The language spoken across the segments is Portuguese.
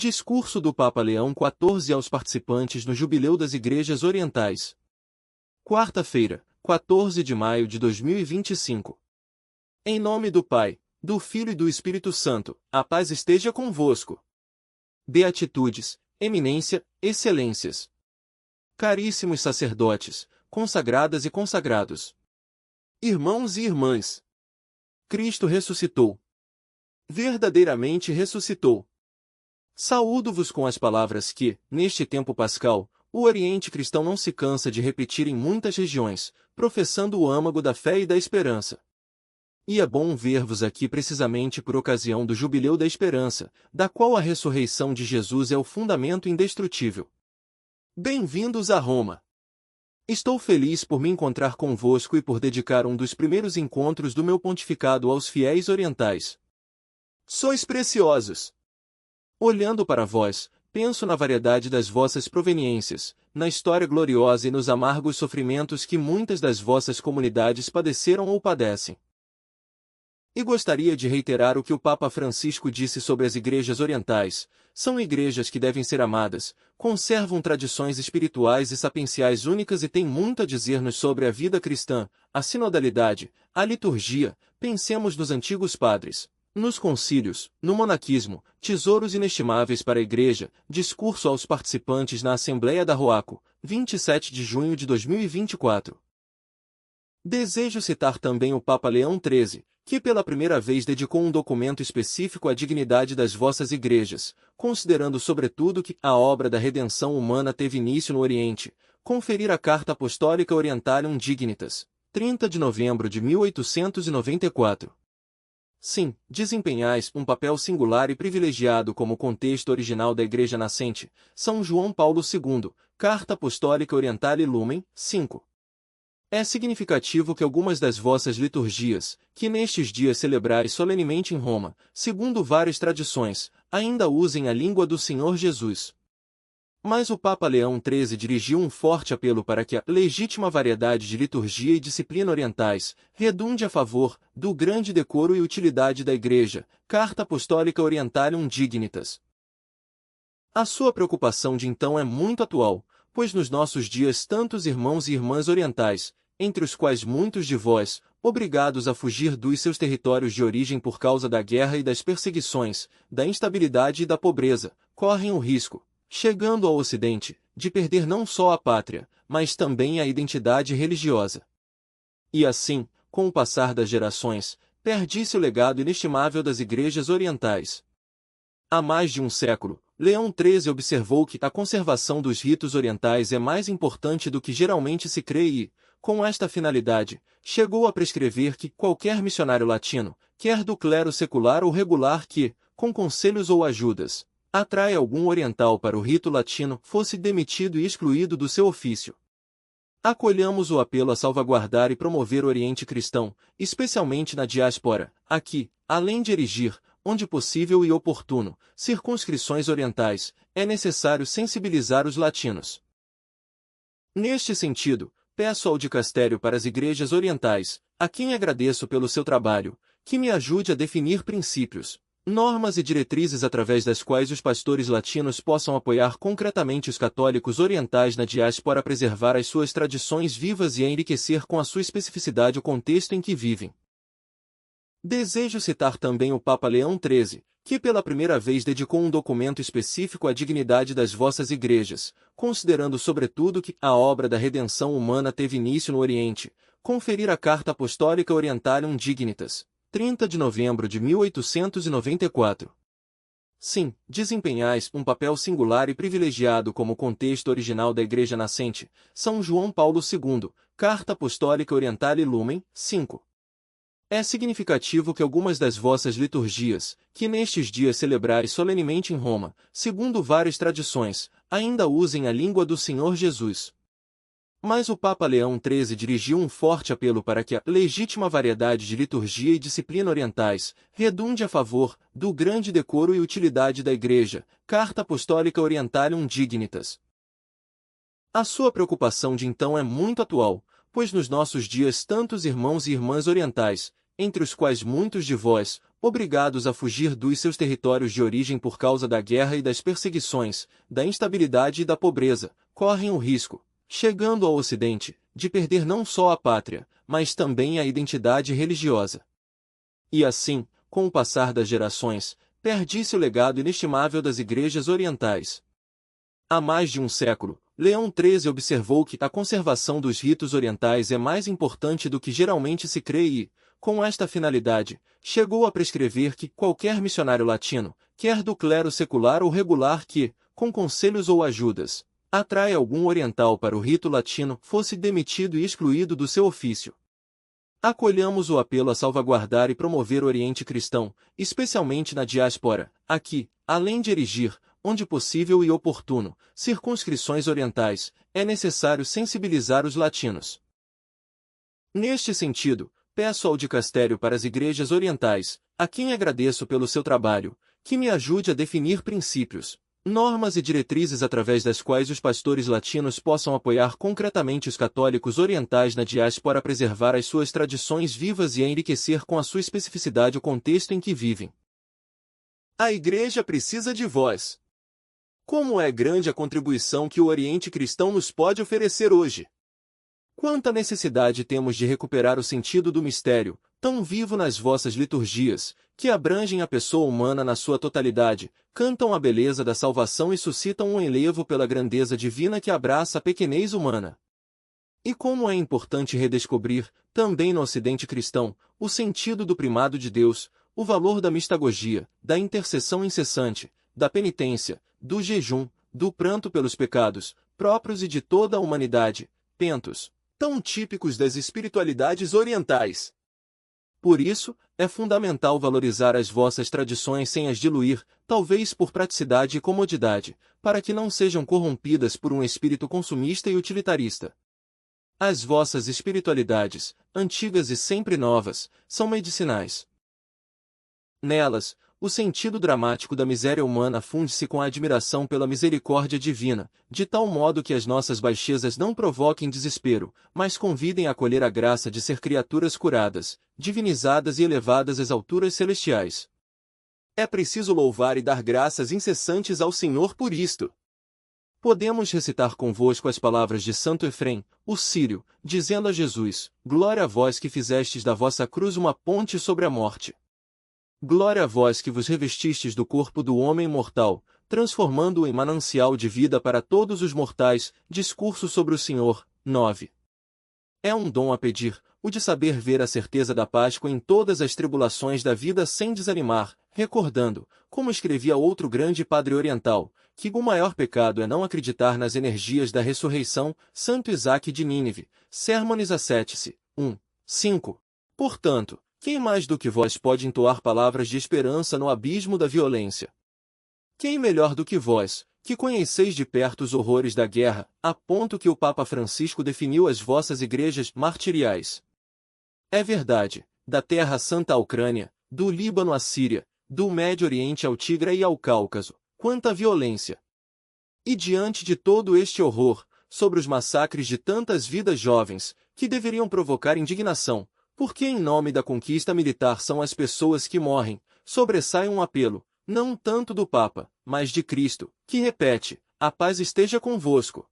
Discurso do Papa Leão XIV aos participantes no Jubileu das Igrejas Orientais. Quarta-feira, 14 de maio de 2025. Em nome do Pai, do Filho e do Espírito Santo, a paz esteja convosco. Beatitudes, Eminência, Excelências. Caríssimos sacerdotes, consagradas e consagrados. Irmãos e irmãs. Cristo ressuscitou. Verdadeiramente ressuscitou. Saúdo-vos com as palavras que, neste tempo pascal, o Oriente cristão não se cansa de repetir em muitas regiões, professando o âmago da fé e da esperança. E é bom ver-vos aqui precisamente por ocasião do Jubileu da Esperança, da qual a ressurreição de Jesus é o fundamento indestrutível. Bem-vindos a Roma! Estou feliz por me encontrar convosco e por dedicar um dos primeiros encontros do meu pontificado aos fiéis orientais. Sois preciosos! Olhando para vós, penso na variedade das vossas proveniências, na história gloriosa e nos amargos sofrimentos que muitas das vossas comunidades padeceram ou padecem. E gostaria de reiterar o que o Papa Francisco disse sobre as igrejas orientais: são igrejas que devem ser amadas, conservam tradições espirituais e sapienciais únicas e têm muito a dizer-nos sobre a vida cristã, a sinodalidade, a liturgia. Pensemos nos antigos padres, nos concílios, no monaquismo, tesouros inestimáveis para a Igreja. Discurso aos participantes na Assembleia da ROACO, 27 de junho de 2024. Desejo citar também o Papa Leão XIII, que pela primeira vez dedicou um documento específico à dignidade das vossas igrejas, considerando sobretudo que a obra da redenção humana teve início no Oriente. Conferir a Carta Apostólica Orientalium Dignitas, 30 de novembro de 1894. Sim, desempenhais um papel singular e privilegiado como contexto original da Igreja nascente. São João Paulo II, Carta Apostólica Orientale Lumen, 5. É significativo que algumas das vossas liturgias, que nestes dias celebrares solenemente em Roma, segundo várias tradições, ainda usem a língua do Senhor Jesus. Mas o Papa Leão XIII dirigiu um forte apelo para que a legítima variedade de liturgia e disciplina orientais redunde a favor do grande decoro e utilidade da Igreja. Carta Apostólica Orientalium Dignitas. A sua preocupação de então é muito atual, pois nos nossos dias tantos irmãos e irmãs orientais, entre os quais muitos de vós, obrigados a fugir dos seus territórios de origem por causa da guerra e das perseguições, da instabilidade e da pobreza, correm o risco, chegando ao Ocidente, de perder não só a pátria, mas também a identidade religiosa. E assim, com o passar das gerações, perde-se o legado inestimável das igrejas orientais. Há mais de um século, Leão XIII observou que a conservação dos ritos orientais é mais importante do que geralmente se crê e, com esta finalidade, chegou a prescrever que qualquer missionário latino, quer do clero secular ou regular que, com conselhos ou ajudas, atrai algum oriental para o rito latino, fosse demitido e excluído do seu ofício. Acolhamos o apelo a salvaguardar e promover o Oriente cristão, especialmente na diáspora. Aqui, além de erigir, onde possível e oportuno, circunscrições orientais, é necessário sensibilizar os latinos. Neste sentido, peço ao dicastério para as igrejas orientais, a quem agradeço pelo seu trabalho, que me ajude a definir princípios, normas e diretrizes através das quais os pastores latinos possam apoiar concretamente os católicos orientais na diáspora a preservar as suas tradições vivas e a enriquecer com a sua especificidade o contexto em que vivem. Desejo citar também o Papa Leão XIII, que pela primeira vez dedicou um documento específico à dignidade das vossas igrejas, considerando sobretudo que a obra da redenção humana teve início no Oriente. Conferir a Carta Apostólica Orientalium Dignitas, 30 de novembro de 1894. Sim, desempenhais um papel singular e privilegiado como contexto original da Igreja nascente. São João Paulo II, Carta Apostólica Orientale Lumen, 5. É significativo que algumas das vossas liturgias, que nestes dias celebrares solenemente em Roma, segundo várias tradições, ainda usem a língua do Senhor Jesus. Mas o Papa Leão XIII dirigiu um forte apelo para que a legítima variedade de liturgia e disciplina orientais redunde a favor do grande decoro e utilidade da Igreja. Carta Apostólica Orientalium Dignitas. A sua preocupação de então é muito atual, pois nos nossos dias tantos irmãos e irmãs orientais, entre os quais muitos de vós, obrigados a fugir dos seus territórios de origem por causa da guerra e das perseguições, da instabilidade e da pobreza, correm o risco, chegando ao Ocidente, de perder não só a pátria, mas também a identidade religiosa. E assim, com o passar das gerações, perde-se o legado inestimável das igrejas orientais. Há mais de um século, Leão XIII observou que a conservação dos ritos orientais é mais importante do que geralmente se crê e, com esta finalidade, chegou a prescrever que qualquer missionário latino, quer do clero secular ou regular que, com conselhos ou ajudas, atrai algum oriental para o rito latino, fosse demitido e excluído do seu ofício. Acolhamos o apelo a salvaguardar e promover o Oriente cristão, especialmente na diáspora, aqui, além de erigir, onde possível e oportuno, circunscrições orientais, é necessário sensibilizar os latinos. Neste sentido, peço ao dicastério para as igrejas orientais, a quem agradeço pelo seu trabalho, que me ajude a definir princípios, normas e diretrizes através das quais os pastores latinos possam apoiar concretamente os católicos orientais na diáspora a preservar as suas tradições vivas e a enriquecer com a sua especificidade o contexto em que vivem. A Igreja precisa de vós. Como é grande a contribuição que o Oriente cristão nos pode oferecer hoje! Quanta necessidade temos de recuperar o sentido do mistério, tão vivo nas vossas liturgias, que abrangem a pessoa humana na sua totalidade, cantam a beleza da salvação e suscitam um enlevo pela grandeza divina que abraça a pequenez humana. E como é importante redescobrir, também no Ocidente cristão, o sentido do primado de Deus, o valor da mistagogia, da intercessão incessante, da penitência, do jejum, do pranto pelos pecados, próprios e de toda a humanidade, pentos, tão típicos das espiritualidades orientais. Por isso, é fundamental valorizar as vossas tradições sem as diluir, talvez por praticidade e comodidade, para que não sejam corrompidas por um espírito consumista e utilitarista. As vossas espiritualidades, antigas e sempre novas, são medicinais. Nelas, o sentido dramático da miséria humana funde-se com a admiração pela misericórdia divina, de tal modo que as nossas baixezas não provoquem desespero, mas convidem a acolher a graça de ser criaturas curadas, divinizadas e elevadas às alturas celestiais. É preciso louvar e dar graças incessantes ao Senhor por isto. Podemos recitar convosco as palavras de Santo Efrém, o sírio, dizendo a Jesus: Glória a vós que fizestes da vossa cruz uma ponte sobre a morte. Glória a vós que vos revestistes do corpo do homem mortal, transformando-o em manancial de vida para todos os mortais. Discurso sobre o Senhor, 9. É um dom a pedir, o de saber ver a certeza da Páscoa em todas as tribulações da vida sem desanimar, recordando, como escrevia outro grande padre oriental, que o maior pecado é não acreditar nas energias da ressurreição. Santo Isaac de Nínive, Sermones Ascetici, 1, 5. Portanto, quem mais do que vós pode entoar palavras de esperança no abismo da violência? Quem melhor do que vós, que conheceis de perto os horrores da guerra, a ponto que o Papa Francisco definiu as vossas igrejas martiriais? É verdade, da Terra Santa à Ucrânia, do Líbano à Síria, do Médio Oriente ao Tigre e ao Cáucaso, quanta violência! E diante de todo este horror, sobre os massacres de tantas vidas jovens, que deveriam provocar indignação, porque em nome da conquista militar são as pessoas que morrem, sobressai um apelo, não tanto do Papa, mas de Cristo, que repete: a paz esteja convosco.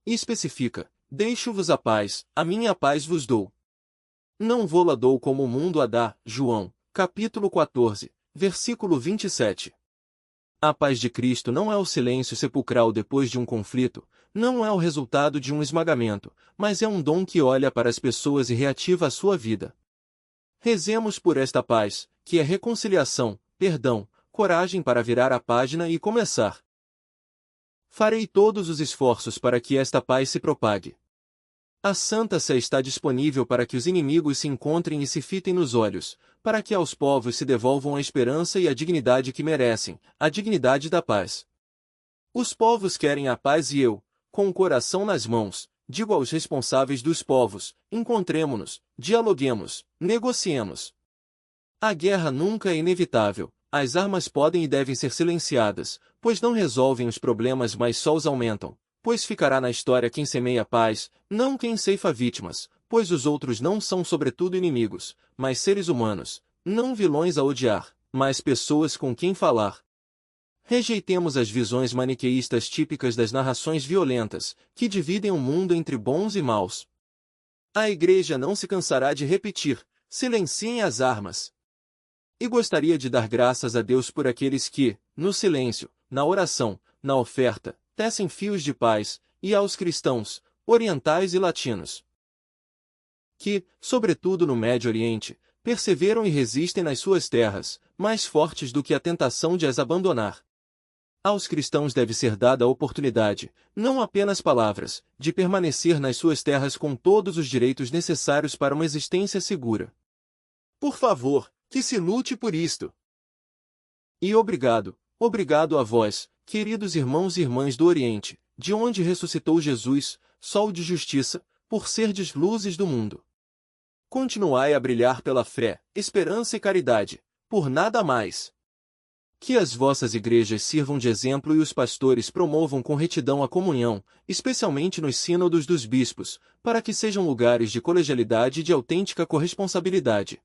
E especifica: deixo-vos a paz, a minha paz vos dou. Não vô-la dou como o mundo a dá. João, capítulo 14, versículo 27. A paz de Cristo não é o silêncio sepulcral depois de um conflito, não é o resultado de um esmagamento, mas é um dom que olha para as pessoas e reativa a sua vida. Rezemos por esta paz, que é reconciliação, perdão, coragem para virar a página e começar. Farei todos os esforços para que esta paz se propague. A Santa Sé está disponível para que os inimigos se encontrem e se fitem nos olhos, para que aos povos se devolvam a esperança e a dignidade que merecem, a dignidade da paz. Os povos querem a paz e eu, com o coração nas mãos, digo aos responsáveis dos povos: encontremo-nos, dialoguemos, negociemos. A guerra nunca é inevitável, as armas podem e devem ser silenciadas, pois não resolvem os problemas mas só os aumentam, pois ficará na história quem semeia paz, não quem ceifa vítimas, pois os outros não são sobretudo inimigos, mas seres humanos, Não vilões a odiar, mas pessoas com quem falar. Rejeitemos as visões maniqueístas típicas das narrações violentas, que dividem o mundo entre bons e maus. A Igreja não se cansará de repetir: silenciem as armas. E gostaria de dar graças a Deus por aqueles que, no silêncio, na oração, na oferta, tecem fios de paz, e aos cristãos, orientais e latinos, que, sobretudo no Médio Oriente, perseveram e resistem nas suas terras, mais fortes do que a tentação de as abandonar. Aos cristãos deve ser dada a oportunidade, não apenas palavras, de permanecer nas suas terras com todos os direitos necessários para uma existência segura. Por favor, que se lute por isto. E obrigado, obrigado a vós, queridos irmãos e irmãs do Oriente, de onde ressuscitou Jesus, sol de justiça, por serdes luzes do mundo. Continuai a brilhar pela fé, esperança e caridade, por nada mais. Que as vossas igrejas sirvam de exemplo e os pastores promovam com retidão a comunhão, especialmente nos sínodos dos bispos, para que sejam lugares de colegialidade e de autêntica corresponsabilidade.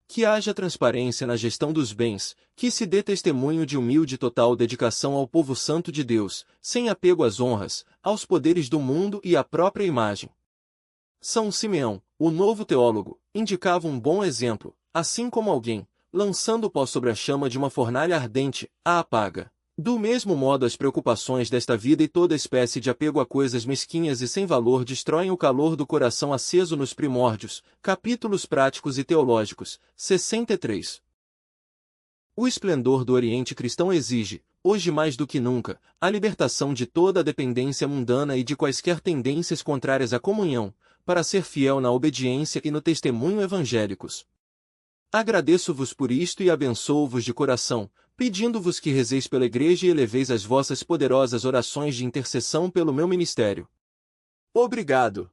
Que haja transparência na gestão dos bens, que se dê testemunho de humilde e total dedicação ao povo santo de Deus, sem apego às honras, aos poderes do mundo e à própria imagem. São Simeão, o novo teólogo, indicava um bom exemplo, assim como alguém, lançando pó sobre a chama de uma fornalha ardente, a apaga. Do mesmo modo as preocupações desta vida e toda espécie de apego a coisas mesquinhas e sem valor destroem o calor do coração aceso nos primórdios. Capítulos práticos e teológicos, 63. O esplendor do Oriente cristão exige, hoje mais do que nunca, a libertação de toda a dependência mundana e de quaisquer tendências contrárias à comunhão, para ser fiel na obediência e no testemunho evangélicos. Agradeço-vos por isto e abençoo-vos de coração, pedindo-vos que rezeis pela Igreja e eleveis as vossas poderosas orações de intercessão pelo meu ministério. Obrigado.